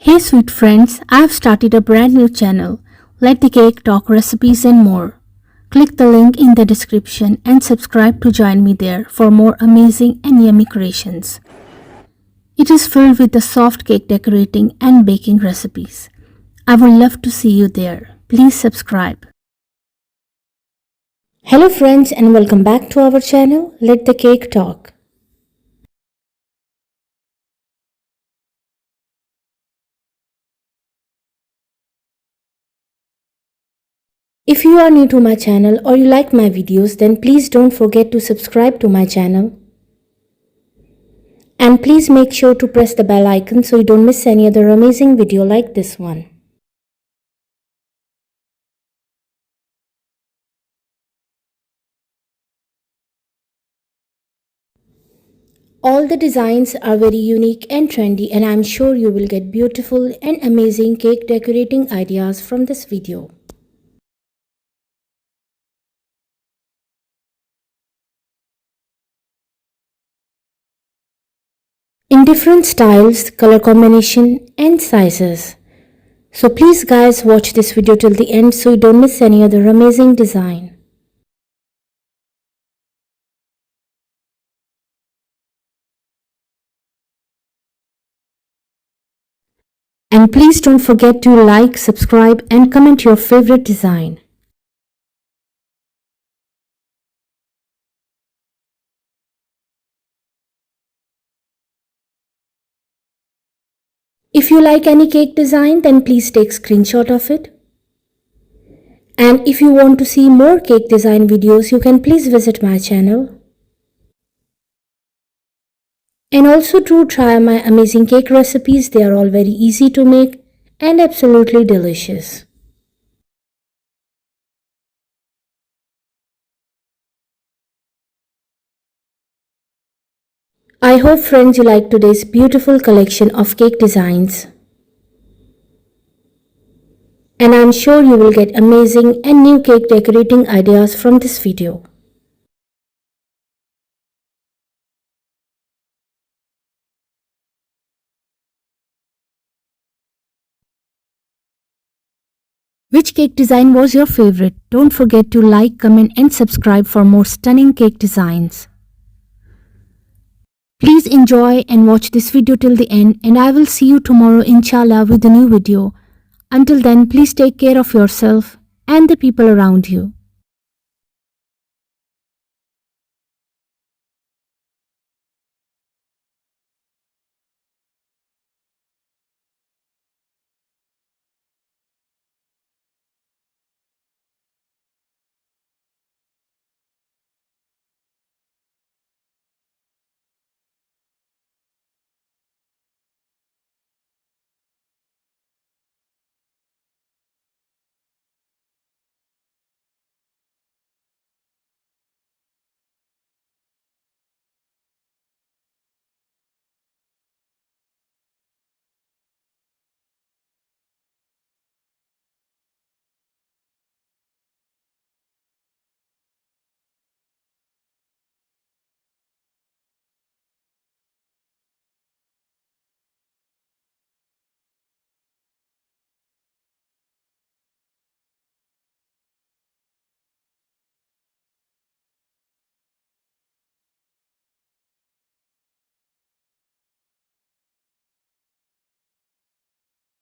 Hey sweet friends, I have started a brand new channel. Let the cake talk recipes and more. Click the link in the description and subscribe to join me there for more amazing and yummy creations. It is filled with the soft cake decorating and baking recipes. I would love to see you there. Please subscribe. Hello friends and welcome back to our channel. Let the cake talk. If you are new to my channel or you like my videos, then please don't forget to subscribe to my channel. And please make sure to press the bell icon so you don't miss any other amazing video like this one. All the designs are very unique and trendy, and I'm sure you will get beautiful and amazing cake decorating ideas from this video. In different styles, color combination and sizes. So please guys watch this video till the end so you don't miss any other amazing design. And please don't forget to like, subscribe and comment your favorite design. If you like any cake design, then please take screenshot of it. And if you want to see more cake design videos, you can please visit my channel. And also do try my amazing cake recipes. They are all very easy to make and absolutely delicious. I hope friends you like today's beautiful collection of cake designs. And I'm sure you will get amazing and new cake decorating ideas from this video. Which cake design was your favorite? Don't forget to like, comment and subscribe for more stunning cake designs. Please enjoy and watch this video till the end, and I will see you tomorrow inshallah with a new video. Until then, please take care of yourself and the people around you.